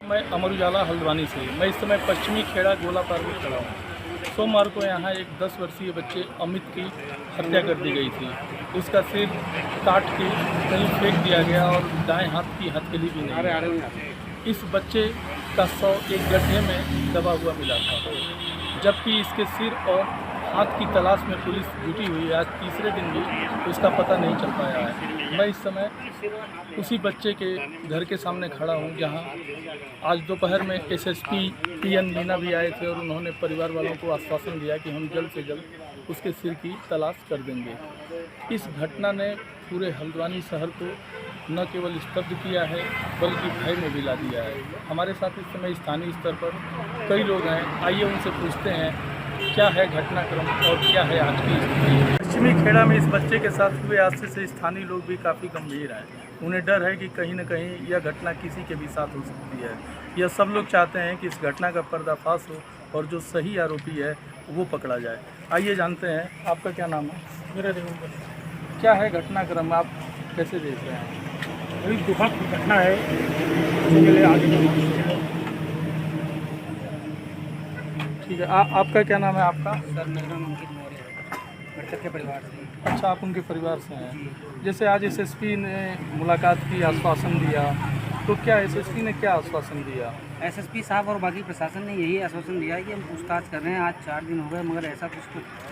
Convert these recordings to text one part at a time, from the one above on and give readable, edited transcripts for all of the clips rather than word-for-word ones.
मैं अमर उजाला हल्द्वानी से। मैं इस समय पश्चिमी खेड़ा गोला पार में खड़ा हूँ। सोमवार को यहाँ एक 10 वर्षीय बच्चे अमित की हत्या कर दी गई थी। उसका सिर काट के कहीं फेंक दिया गया और दाएं हाथ की हथकड़ी भी नहीं। इस बच्चे का शव एक गड्ढे में दबा हुआ मिला था, जबकि इसके सिर और हाथ की तलाश में पुलिस जुटी हुई है। आज तीसरे दिन भी उसका पता नहीं चल पाया है। मैं इस समय उसी बच्चे के घर के सामने खड़ा हूं, जहां आज दोपहर में एसएसपी PN मीना भी आए थे और उन्होंने परिवार वालों को आश्वासन दिया कि हम जल्द से जल्द उसके सिर की तलाश कर देंगे। इस घटना ने पूरे हल्द्वानी शहर को न केवल स्तब्ध किया है, बल्कि भय में भी ला दिया है। हमारे साथ इस समय स्थानीय स्तर पर कई लोग हैं। आइए उनसे पूछते हैं क्या है घटनाक्रम और क्या है आज की स्थिति। पश्चिमी खेड़ा में इस बच्चे के साथ हुए हादसे से स्थानीय लोग भी काफ़ी गंभीर हैं। उन्हें डर है कि कहीं न कहीं यह घटना किसी के भी साथ हो सकती है। यह सब लोग चाहते हैं कि इस घटना का पर्दाफाश हो और जो सही आरोपी है वो पकड़ा जाए। आइए जानते हैं, आपका क्या नाम है? मेरा देवेंद्र। क्या है घटनाक्रम, आप कैसे देख रहे हैं? अभी दुखद घटना है, उसके लिए आगे ठीक है। आपका क्या नाम है? आपका? सर मेरा नाम अंकित मौर्य है, मृतक के परिवार से। अच्छा, आप उनके परिवार से हैं। जैसे आज SSP ने मुलाकात की, आश्वासन दिया, तो क्या SSP ने क्या आश्वासन दिया? SSP साहब और बाकी प्रशासन ने यही आश्वासन दिया है कि हम पूछताछ कर रहे हैं। आज 4 दिन हो गए, मगर ऐसा कुछ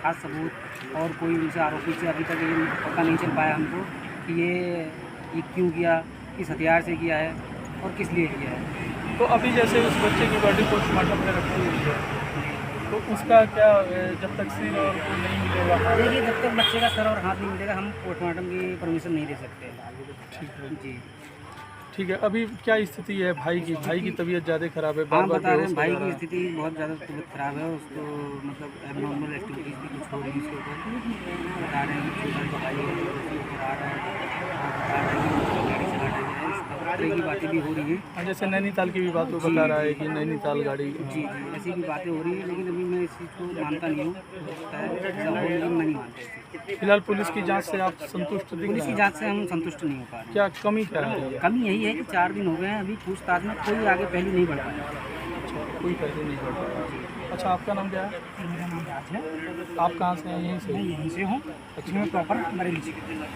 खास सबूत और कोई उनसे आरोपी से अभी तक ये पता नहीं चल पाया हमको कि ये क्यों किया, किस हथियार से किया है और किस लिए किया है। तो अभी जैसे उस बच्चे की बॉडी पोस्टमार्टम में रखी हुई है, तो उसका क्या, जब तक सिर और वो नहीं मिलेगा? देखिए, जब तक बच्चे का सर और हाथ नहीं मिलेगा हम पोस्टमार्टम की परमिशन नहीं दे सकते। ठीक है जी, ठीक है। अभी क्या स्थिति है भाई की? भाई की तबीयत ज़्यादा खराब है, हम बार बता रहे हैं बेहोश भाई हो जा की रहा है। स्थिति बहुत ज़्यादा तबीयत खराब है। उसको मतलब एबनॉर्मल एक्टिविटीज़ भी कुछ हो रही है उसके ऊपर। बता रहे हैं कि छोटा भाई है, उसके ऊपर आ रहा है, बता रहे हैं कि गाड़ी चला रहा है, इस तरह की बातें भी हो रही हैं। हाँ, जैसे नैनीताल की भी बात वो बता रहा है कि नैनीताल गाड़ी। जी, ऐसी भी बातें हो रही है, लेकिन अभी मैं इस चीज़ को मानता नहीं हूँ। हो सकता है ऐसा हो, लेकिन मैं नहीं मानता इस चीज़ को। फिलहाल पुलिस की जांच से आप संतुष्ट दिख पुलिस रहे की हैं? जांच से हम संतुष्ट नहीं हो पा रहे हैं। क्या कमी क्या है? कमी यही है कि 4 दिन हो गए हैं, अभी पूछताछ में कोई आगे पहलू नहीं बढ़ पाया। कोई पहले नहीं बढ़ रहा। अच्छा, आपका नाम क्या है? मेरा नाम राज है। आप कहाँ से हैं? यहीं से? मैं यहीं से हूँ। मैं प्रॉपर बरेली से।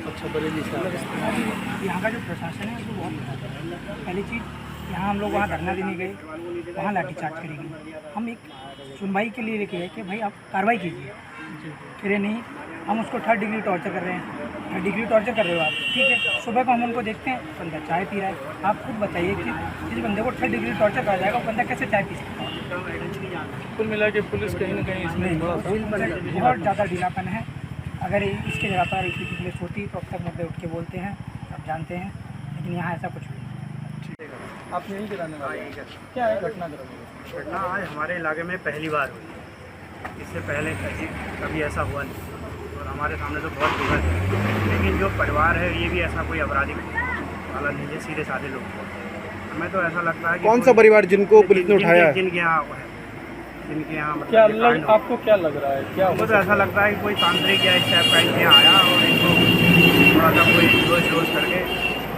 अच्छा, बरेली से। यहाँ का जो प्रशासन है वो बहुत अच्छा है। पहली चीज़, यहाँ हम लोग वहाँ धरना देने गए, वहाँ लाठीचार्ज करेंगे। हम एक सुनवाई के लिए लेके गए कि भाई आप कार्रवाई कीजिए। फिर नहीं, हम उसको 3rd डिग्री टॉर्चर कर रहे हैं। 3rd डिग्री टॉर्चर कर रहे हो आप, ठीक है। सुबह को हम उनको देखते हैं, बंदा चाय पी रहा है। आप खुद बताइए कि जिस बंदे को 3rd डिग्री टॉर्चर करा जाएगा, वो बंदा कैसे चाय पी सकता है? कुल मिला के पुलिस कहीं ना कहीं इसमें थोड़ा सा बहुत ज़्यादा ढीलापन है। अगर इसके जगह पर इसी की पुलिस होती तो अब तक मुद्दे उठ के बोलते हैं, आप जानते हैं, लेकिन यहाँ ऐसा कुछ नहीं। आप यहीं गिराने वाले हैं? क्या है घटनाक्रम? घटना आज हमारे इलाके में पहली बार हुई। इससे पहले कभी ऐसा हुआ नहीं और हमारे सामने तो बहुत दुखद है। लेकिन जो परिवार है ये भी ऐसा कोई आपराधिक वाला नहीं है, सीधे साधे लोग। हमें तो ऐसा लगता है कि कौन सा परिवार जिनको पुलिस ने उठाया है? जिनके यहाँ मतलब क्या ये कांड हुआ। आपको क्या लग रहा है? क्या हमको तो ऐसा लगता है कि कोई तांत्रिक या इस टाइप का इनके यहाँ आया और इनको थोड़ा सा कोई रोज करके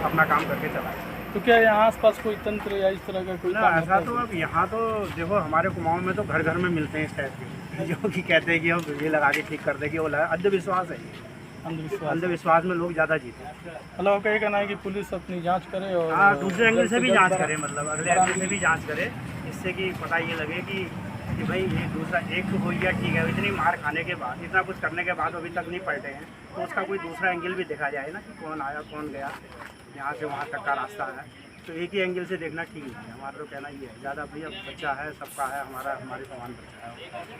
अपना काम करके चला। तो क्या यहाँ आसपास कोई तंत्र या इस तरह का कोई ना काम ऐसा होता तो है? अब यहाँ तो देखो, हमारे कुमाऊं में तो घर घर में मिलते हैं इस टाइप के, जो कि कहते हैं कि हम ये लगा के ठीक कर देंगे। वो अंधविश्वास है ये। अंधविश्वास। अंधविश्वास में लोग ज़्यादा जीते हैं। मतलब आपका ये कहना है कि पुलिस अपनी जांच करे और हाँ, दूसरे एंगल से भी जल्द जांच बरा- करे, मतलब अगले एंगल से भी जांच करे, इससे कि पता ये लगे कि भाई ये दूसरा एक तो हो गया, ठीक है, इतनी मार खाने के बाद, इतना कुछ करने के बाद अभी तक नहीं पलटे हैं, तो उसका कोई दूसरा एंगल भी देखा जाए ना कि कौन आया कौन गया, यहाँ से वहाँ तक का रास्ता है। तो एक ही एंगल से देखना ठीक नहीं है। हमारा तो कहना ये है, ज़्यादा भैया बच्चा है, सबका है, हमारे समान बच्चा है,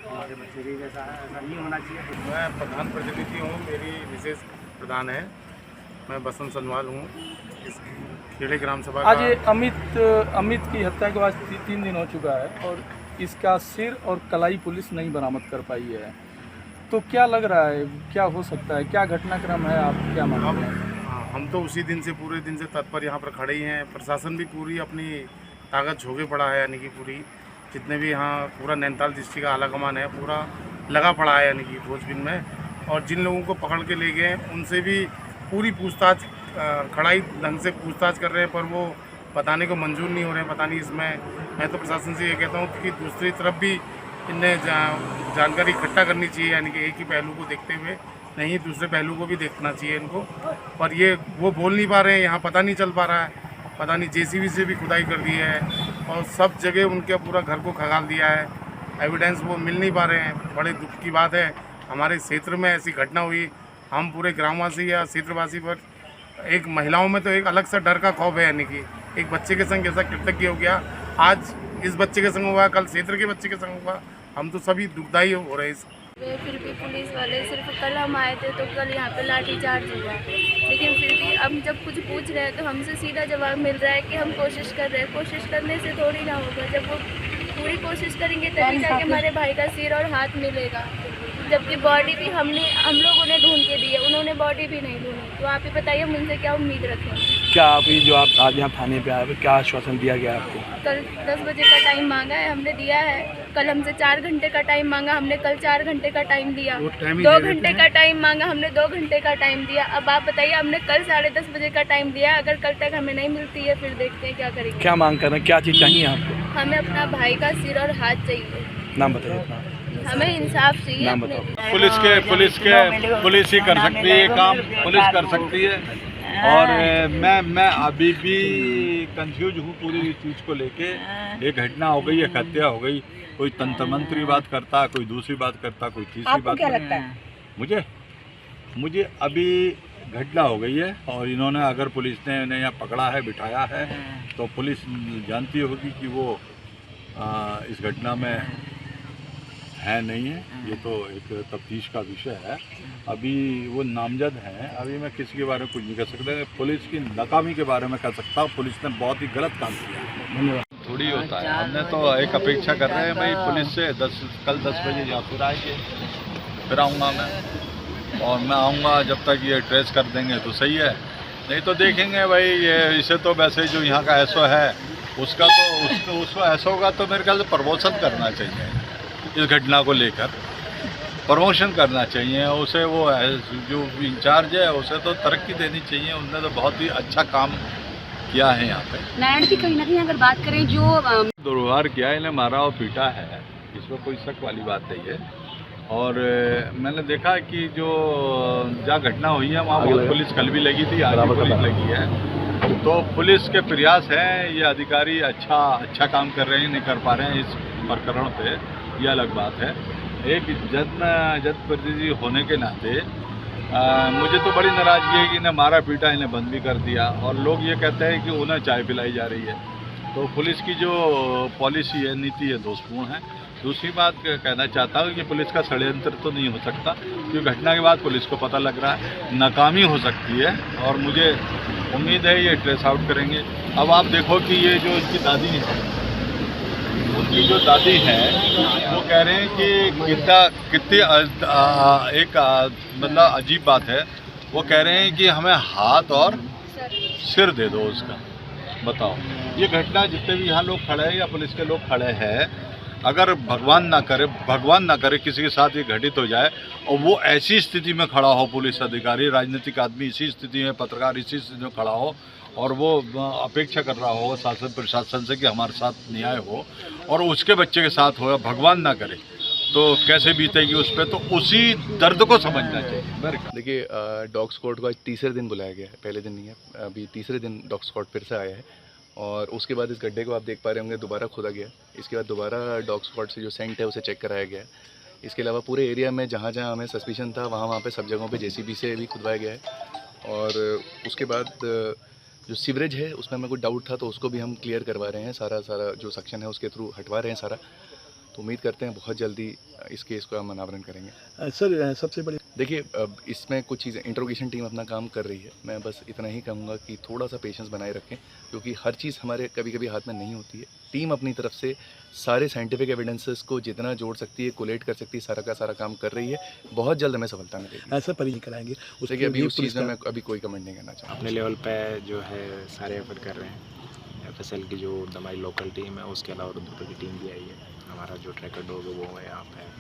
हमारे बच्चे भी जैसा है, ऐसा नहीं होना चाहिए। मैं प्रधान प्रतिनिधि हूँ, मेरी विशेष प्रधान है, मैं बसंत सनवाल हूँ इस खेड़े ग्राम सभा आज का। ये अमित की हत्या के बाद 3 दिन हो चुका है और इसका सिर और कलाई पुलिस नहीं बरामद कर पाई है। तो क्या लग रहा है, क्या हो सकता है, क्या घटनाक्रम है, आप क्या मानते हैं? हम तो उसी दिन से पूरे दिन से तत्पर यहाँ पर खड़े ही हैं। प्रशासन भी पूरी अपनी ताकत झोंके पड़ा है, यानी कि पूरी जितने भी यहाँ पूरा नैनीताल डिस्ट्रिक्ट का आला कमान है पूरा लगा पड़ा है, यानी कि खोजबीन में। और जिन लोगों को पकड़ के ले गए उनसे भी पूरी पूछताछ कड़ाई ढंग से पूछताछ कर रहे हैं, पर वो बताने को मंजूर नहीं हो रहे हैं। पता नहीं इसमें, मैं तो प्रशासन से ये कहता हूँ कि दूसरी तरफ भी इन्हें जानकारी इकट्ठा करनी चाहिए, यानी कि एक ही पहलू को देखते हुए नहीं, दूसरे पहलू को भी देखना चाहिए इनको। पर ये वो बोल नहीं पा रहे हैं, यहाँ पता नहीं चल पा रहा है, पता नहीं जेसीबी से भी खुदाई कर दी है और सब जगह उनके पूरा घर को खंगाल दिया है, एविडेंस वो मिल नहीं पा रहे हैं। बड़े दुख की बात है, हमारे क्षेत्र में ऐसी घटना हुई, हम पूरे ग्रामवासी या क्षेत्रवासी पर एक महिलाओं में तो एक अलग सा डर का खौफ है, यानी कि एक बच्चे के संग ऐसा कृतज्ञ हो गया, आज इस बच्चे के संग हुआ, कल क्षेत्र के बच्चे के संग हुआ, हम तो सभी दुखदायी हो रहे हैं। फिर भी पुलिस वाले सिर्फ कल हम आए थे तो कल यहाँ पे लाठी चार्ज हुआ, लेकिन फिर भी हम जब कुछ पूछ रहे हैं तो हमसे सीधा जवाब मिल रहा है कि हम कोशिश कर रहे हैं। कोशिश करने से थोड़ी ना होगा, जब वो पूरी कोशिश करेंगे तभी जाके हमारे भाई का सिर और हाथ मिलेगा, जबकि बॉडी भी हम लोगों ने ढूंढ के दी है, उन्होंने बॉडी भी नहीं ढूंढी। तो आप ही बताइए हम उनसे क्या उम्मीद रखें। क्या आप जो आप आज यहाँ थाने पे आए, क्या आश्वासन दिया गया आपको? कल 10 बजे का टाइम मांगा है, हमने दिया है। कल हमसे 4 घंटे का टाइम मांगा, हमने कल 4 घंटे का टाइम दिया। 2 घंटे का टाइम मांगा, हमने 2 घंटे का टाइम दिया। अब आप बताइए, हमने कल 10:30 बजे का टाइम दिया, अगर कल तक हमें नहीं मिलती है फिर देखते हैं क्या करेंगे। क्या मांग कर रहे हैं, क्या चीज़ चाहिए आपको? हमें अपना भाई का सिर और हाथ चाहिए। नाम बताइए अपना। हमें इंसाफ चाहिए। नाम बताओ। पुलिस ही कर सकती है ये काम, पुलिस कर सकती है। और मैं अभी भी कंफ्यूज हूँ पूरी चीज़ को लेके। एक घटना हो गई, एक हत्या हो गई, कोई तंत्र मंत्री बात करता, कोई दूसरी बात करता, कोई तीसरी बात क्या करता। लगता है? मुझे अभी घटना हो गई है और इन्होंने, अगर पुलिस ने इन्हें यहाँ पकड़ा है, बिठाया है, तो पुलिस जानती होगी कि वो इस घटना में है नहीं है। ये तो एक तफ्तीश का विषय है, अभी वो नामजद हैं। अभी मैं किसी के बारे में कुछ नहीं कह सकता। पुलिस की नाकामी के बारे में कह सकता हूँ, पुलिस ने बहुत ही गलत काम किया। धन्यवाद। थोड़ी होता है, हमने तो एक अपेक्षा कर रहे हैं भाई पुलिस से कल 10 बजे यहाँ फिर आएंगे, फिर आऊँगा मैं, और मैं आऊँगा जब तक ये ट्रेस कर देंगे तो सही है, नहीं तो देखेंगे भाई। ये इसे तो वैसे जो यहाँ का एसओ है उसका तो उसको एसओ का तो मेरे ख्याल से प्रमोशन करना चाहिए, इस घटना को लेकर प्रमोशन करना चाहिए उसे। वो जो इंचार्ज है उसे तो तरक्की देनी चाहिए, उसने तो बहुत ही अच्छा काम किया है यहाँ पे। नारायण की कहीं ना कहीं अगर बात करें, जो दुर्व्यवहार किया, इन्हें मारा और पीटा है, इसमें कोई शक वाली बात नहीं है। और मैंने देखा कि जो जहाँ घटना हुई है वहाँ बहुत पुलिस कल भी लगी थी, आज भी पुलिस लगी है। तो पुलिस के प्रयास हैं, ये अधिकारी अच्छा काम कर रहे हैं, नहीं कर पा रहे हैं इस प्रकरण पे, ये अलग बात है। एक जनप्रतिनिधि होने के नाते मुझे तो बड़ी नाराज़गी है कि इन्हें मारा पीटा, इन्हें बंद भी कर दिया, और लोग ये कहते हैं कि उन्हें चाय पिलाई जा रही है। तो पुलिस की जो पॉलिसी है, नीति है, दोषपूर्ण है। दूसरी बात कहना चाहता हूँ कि पुलिस का षड्यंत्र तो नहीं हो सकता, क्योंकि घटना के बाद पुलिस को पता लग रहा है, नाकामी हो सकती है, और मुझे उम्मीद है ये ट्रेस आउट करेंगे। अब आप देखो कि ये जो इनकी दादी है, उनकी जो दादी है वो कह रहे हैं कि कितनी एक मतलब अजीब बात है। वो कह रहे हैं कि हमें हाथ और सिर दे दो उसका। बताओ, ये घटना जितने भी यहाँ लोग खड़े हैं या पुलिस के लोग खड़े हैं, अगर भगवान ना करे किसी के साथ ये घटित हो जाए और वो ऐसी स्थिति में खड़ा हो, पुलिस अधिकारी, राजनीतिक आदमी इसी स्थिति में, पत्रकार इसी स्थिति में खड़ा हो, और वो अपेक्षा कर रहा हो शासन प्रशासन से कि हमारे साथ न्याय हो, और उसके बच्चे के साथ हो, भगवान ना करे, तो कैसे बीतेगी उस पर। तो उसी दर्द को समझना चाहिए। देखिए, डॉग स्क्वाड को आज तीसरे दिन बुलाया गया है, पहले दिन नहीं है, अभी तीसरे दिन डॉग स्क्वाड फिर से आया है। और उसके बाद इस गड्ढे को आप देख पा रहे होंगे, दोबारा खोदा गया। इसके बाद दोबारा डॉग स्क्वाड से जो सेंट है उसे चेक कराया गया है। इसके अलावा पूरे एरिया में जहाँ जहाँ हमें सस्पिशन था वहाँ पे सब जगहों पे जेसीबी से भी खुदवाया गया है। और उसके बाद जो सीवरेज है उसमें हमें कोई डाउट था तो उसको भी हम क्लियर करवा रहे हैं, सारा जो सेक्शन है उसके थ्रू हटवा रहे हैं सारा। तो उम्मीद करते हैं बहुत जल्दी इस केस को हम अनावरण करेंगे। सर, सबसे बड़ी देखिए, इसमें कुछ चीज़ें इंट्रोगेशन टीम अपना काम कर रही है। मैं बस इतना ही कहूँगा कि थोड़ा सा पेशेंस बनाए रखें, क्योंकि हर चीज़ हमारे कभी हाथ में नहीं होती है। टीम अपनी तरफ से सारे साइंटिफिक एविडेंसेस को जितना जोड़ सकती है, कोलेट कर सकती है, सारा का सारा काम कर रही है। बहुत जल्द हमें सफलता मिलेगी। ऐसा परिचय कराएंगे उसके कि अभी उस चीज़ में मैं अभी कोई कमेंट नहीं करना चाहता। अपने लेवल पे जो है सारे एफर्ट कर रहे हैं। FSL की जो दमाई लोकल टीम है, उसके अलावा रुद्रपुर की टीम भी आई है। हमारा जो ट्रैकर डॉग है वो है यहाँ पे,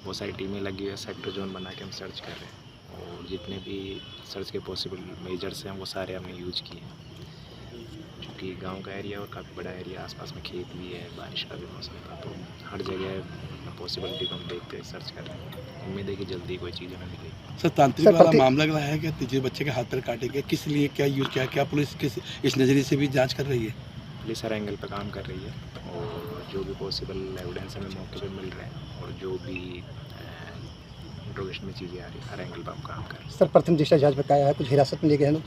बहुत सारी टीमें लगी है। सेक्टर जोन बना के हम सर्च कर रहे हैं, और जितने भी सर्च के पॉसिबल मेजर्स हैं वो सारे हमने यूज किए हैं। क्योंकि गांव का एरिया और काफ़ी बड़ा एरिया, आसपास में खेत भी है, बारिश का भी मौसम था, तो हर जगह पॉसिबिलिटी को हम देखते हैं, सर्च कर रहे हैं। उम्मीद है कि जल्दी कोई चीज़ हमें मिलेगी। सर तांत्रिक वाला मामला लगा है कि तीसरे बच्चे के हाथ पर काटे गए, किस लिए, क्या यूज़ किया, क्या पुलिस किस इस नज़रिए से भी जांच कर रही है? पुलिस हर एंगल पर काम कर रही है और जो भी पॉसिबल एविडेंस हमें मौके पर मिल रहे हैं और जो भी इंट्रोगेशन में चीज़ें आ रही है, हर एंगल पर हम काम कर रहे हैं। सर प्रथम दृष्टया जांच बताया है, कुछ हिरासत में ले गए हैं लोग?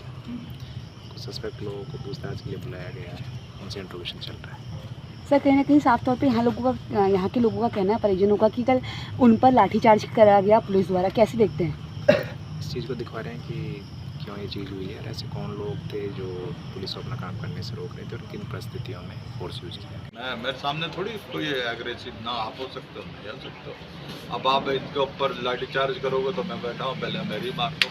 कुछ सस्पेक्ट लोगों को पूछताछ के लिए बुलाया गया है, उनसे इंट्रोगेशन चल रहा है। सर कहीं ना कहीं साफ तौर पे यहाँ के लोगों का कहना है, परिजनों का, कि कल उन पर लाठीचार्ज करा गया पुलिस द्वारा, कैसे देखते हैं? इस चीज़ को दिखा रहे हैं कि क्यों ये चीज़ हुई है, ऐसे कौन लोग थे जो पुलिस को अपना काम करने से रोक रहे थे और किन परिस्थितियों में फोर्स यूज किया। मेरे सामने थोड़ी कोई एग्रेसिव ना आप हो सकते हो, नहीं हो सकते हो। अब आप इनके ऊपर लाठीचार्ज करोगे तो मैं बैठा हूँ, पहले मेरी मार दो,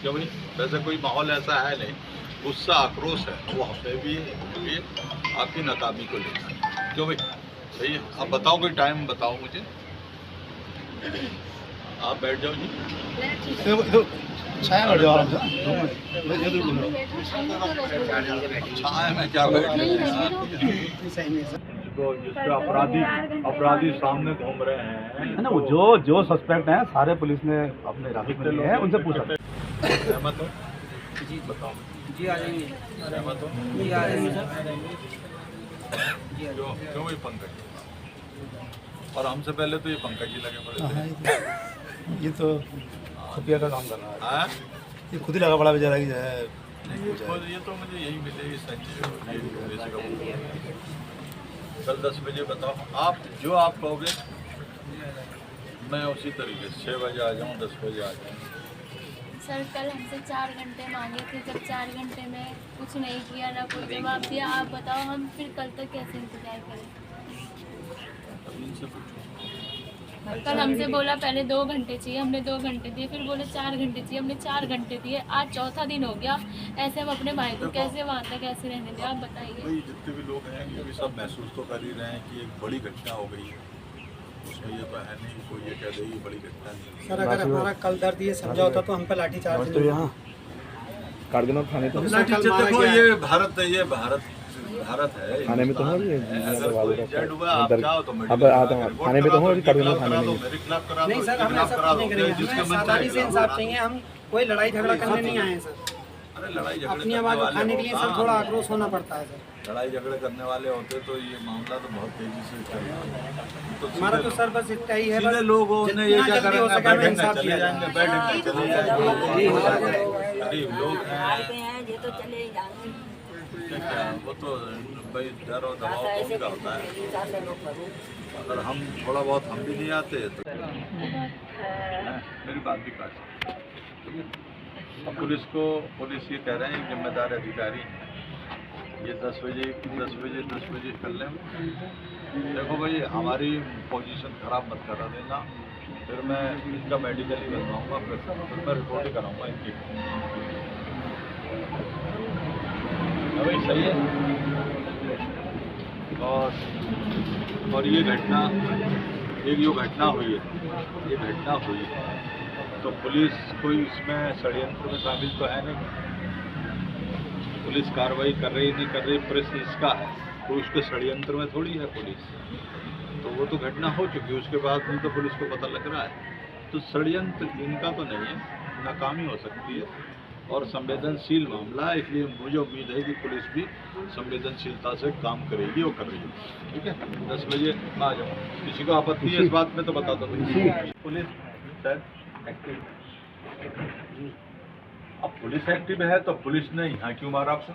क्यों भाई? वैसे कोई माहौल ऐसा है नहीं, गुस्सा आक्रोश है वो हमें भी है, आपकी नाकामी को लेकर, क्यों भाई? सही है, आप बताओ कोई टाइम बताओ मुझे, आप बैठ जाओ जी। छाया में जाओ, छाया में क्या बैठ अपराधी सामने घूम रहे हैं ना, वो जो सस्पेक्ट हैं सारे पुलिस ने अपने हिरासत में लिए हैं, उनसे पूछा। सहमत हो? जी बताओ जी आ जाएंगे, सहमत हो? जी आ जाएंगे क्यों भाई पंकज? और हमसे पहले तो ये पंकज जी लगे पड़े थे। ये तो खुफिया का काम कर रहा है, हाँ? ये खुद ही लगा बड़ा बेचारा की है। ये तो मुझे यही मिले संजय कल 10 बजे बताओ, आप जो आप कहोगे मैं उसी तरीके से 6 बजे आ जाऊँ, 10 बजे आ जाऊँ। सर कल हमसे 4 घंटे मांगे थे, जब 4 घंटे में कुछ नहीं किया, ना कोई जवाब दिया, आप बताओ हम फिर कल तक कैसे इंतजार करें? इनसे पूछो। कल हमसे बोला पहले 2 घंटे चाहिए, हमने 2 घंटे दिए, फिर बोले 4 घंटे चाहिए, हमने 4 घंटे दिए, आज चौथा दिन हो गया। ऐसे हम अपने भाई को कैसे वहाँ तक कैसे रहने दें, आप बताइए। भाई जितने भी लोग हैं ये भी सब महसूस तो कर ही रहे हैं कि एक बड़ी घटना हो गई है, उसमें ये तो है नहीं कोई ये कह दे ये बड़ी घटना नहीं। सर अगर हमारा कल दर्द ये समझा होता तो हम पे लाठीचार्ज तो यहाँ कार्डिनल थाने तो देखो ये भारत है, ये भारत है, थाने में तो हो रही अब थाने में तो हो रही कार्डिनल थाने में। मेरे खिलाफ करा नहीं सर, हम ऐसा कुछ नहीं करेंगे, हमें सावधानी से इंसाफ चाहिए, हम कोई लड़ाई झगड़ा करने नहीं आए हैं सर। अरे लड़ाई झगड़े अपनी आवाज़ उठाने के लिए सर थोड़ा आक्रोश होना पड़ता है सर। लड़ाई झगड़े करने वाले होते तो ये मामला तो बहुत तेजी से चल रहा है। तो हमारा तो सर बस इतना ही है, सीधे लोगों ने ये क्या करेंगे, बैठेंगे चले जाएंगे, बैठेंगे चले जाएंगे, गरीब लोग हैं क्या, वो तो भाई डर और दबाव तो उनका होता है। अगर हम थोड़ा बहुत हम भी नहीं आते तो मेरी बात भी काट। अब पुलिस ये कह रहे हैं जिम्मेदार अधिकारी ये 10 बजे कर लें। देखो भाई हमारी पोजीशन खराब मत करा देना, फिर मैं इनका मेडिकल ही बनवाऊँगा, फिर मैं रिपोर्ट ही कराऊँगा इनकी। भाई सही है। और ये घटना जो घटना हुई है तो पुलिस कोई इसमें षड्यंत्र में शामिल तो है नहीं। पुलिस कार्रवाई कर रही नहीं कर रही, प्रश्न इसका है, तो उसके षड्यंत्र में थोड़ी है पुलिस। तो वो तो घटना हो चुकी है, उसके बाद नहीं तो पुलिस को पता लग रहा है। तो षड्यंत्र इनका तो नहीं है, नाकामी हो सकती है और संवेदनशील मामला है, इसलिए मुझे उम्मीद है कि पुलिस भी संवेदनशीलता से काम करेगी और कर रही है। ठीक है, 10 बजे मैं आ जाऊँ। किसी को आपत्ति है इस बात में तो बता दो। पुलिस शायद एक्टिव, अब पुलिस एक्टिव है तो पुलिस ने यहाँ क्यों मारा आपको?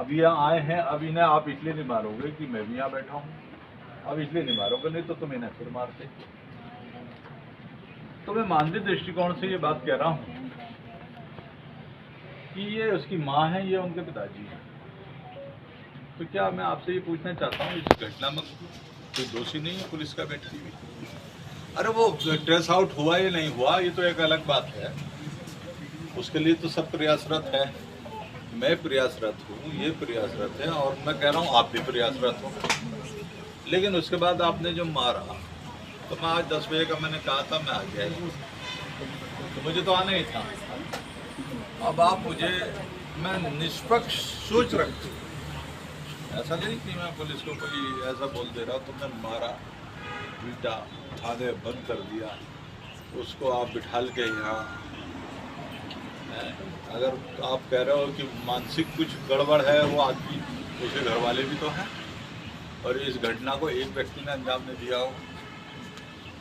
अब यहाँ आए हैं, अब इन्हें आप इसलिए नहीं मारोगे कि मैं भी यहाँ बैठा हूँ, अब इसलिए नहीं मारोगे, नहीं तो तुम इन्हें फिर मारते। तो मैं मानवीय दृष्टिकोण से ये बात कह रहा हूँ कि ये उसकी माँ है, ये उनके पिताजी हैं। तो क्या मैं आपसे ये पूछना चाहता हूँ इस घटना में कोई दोषी नहीं है पुलिस का व्यक्ति भी? अरे वो ट्रेस आउट हुआ या नहीं हुआ ये तो एक अलग बात है, उसके लिए तो सब प्रयासरत है, मैं प्रयासरत हूँ, ये प्रयासरत है और मैं कह रहा हूँ आप भी प्रयासरत हो। लेकिन उसके बाद आपने जो मारा तो मैं आज 10 बजे का मैंने कहा था मैं आ गया, तो मुझे तो आना ही था। अब आप मुझे मैं निष्पक्ष सोच रखती हूँ। ऐसा नहीं कि मैं पुलिस को कोई ऐसा बोल दे रहा तुमने मारा पीटा थाने बंद कर दिया उसको आप बिठाल के यहाँ, अगर आप कह रहे हो कि मानसिक कुछ गड़बड़ है वो आदमी उसके घर वाले भी तो हैं और इस घटना को एक व्यक्ति ने अंजाम नहीं दिया हो,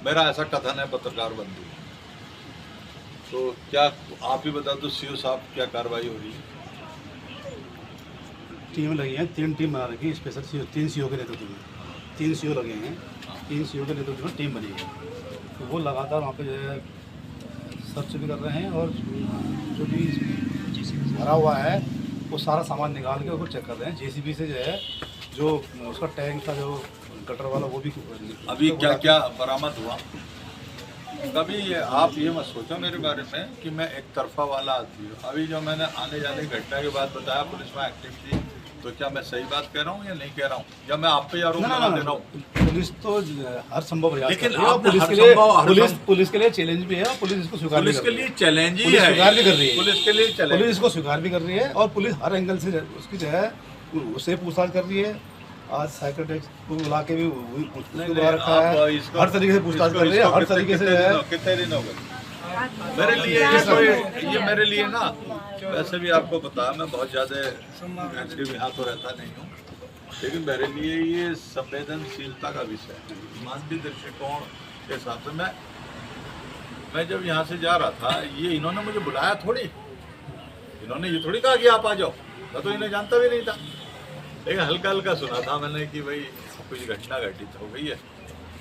मेरा ऐसा कथन है पत्रकार बंधु। तो क्या आप ही बता दो सीओ साहब क्या कार्रवाई हो रही है? टीम लगी हैं, 3 टीम बना रखी है स्पेशल सीओ, 3 सीओ के नेतृत्व में 3 सीओ लगे हैं, 3 सीओ के नेतृत्व में टीम बनी है। तो वो लगातार वहाँ पे जो है सर्च भी कर रहे हैं और जो भी भरा हुआ है वो सारा सामान निकाल के उसको चेक कर रहे हैं। जेसीबी से जो है जो उसका टैंक था जो गटर वाला वो भी अभी क्या क्या बरामद हुआ? कभी आप ये मत सोचो मेरे बारे में कि मैं एक तरफा वाला आदमी हूँ। अभी जो मैंने आने जाने की घटना के बाद बताया पुलिस में एक्टिव थी, तो क्या मैं सही बात कह रहा हूँ या नहीं कह रहा हूँ, या मैं आप पे आरोप लगा दे रहा हूँ? पुलिस तो हर संभव प्रयास लेकिन कर रही है, पुलिस के लिए चैलेंज भी है और पुलिस इसको स्वीकार भी कर रही है। चैलेंज ही पुलिस है, स्वीकार भी कर रही है, पुलिस के लिए चैलेंज, पुलिस इसको स्वीकार भी कर रही है और पुलिस हर एंगल से उसकी जो है उससे पूछताछ कर रही है। आज साइकोटेक्स को बुला के भी बुला रखा है, हर तरीके से पूछताछ कर रही है, हर तरीके से है। कितने दिन हो गए मेरे लिए? ये मेरे लिए ना, वैसे भी आपको पता है मैं बहुत ज़्यादा एक्टिव यहाँ तो रहता नहीं हूँ, लेकिन मेरे लिए ये संवेदनशीलता का विषय है। मानवीय दृष्टिकोण के हिसाब से मैं जब यहाँ से जा रहा था, ये इन्होंने मुझे बुलाया थोड़ी, इन्होंने ये थोड़ी कहा कि आप आ जाओ, मैं तो इन्हें जानता भी नहीं था, लेकिन हल्का हल्का सुना था मैंने कि भाई कुछ घटना घटित हो गई है।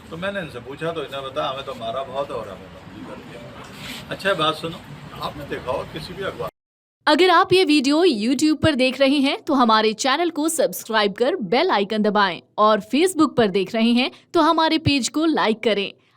तो मैंने इनसे पूछा तो इन्हें बताया हमें तो मारा बहुत है और हमें बंदी कर दिया। अच्छा बात सुनो, आपने देखा हो किसी भी अखबार? अगर आप ये वीडियो YouTube पर देख रहे हैं तो हमारे चैनल को सब्सक्राइब कर बेल आइकन दबाएं और Facebook पर देख रहे हैं तो हमारे पेज को लाइक करें।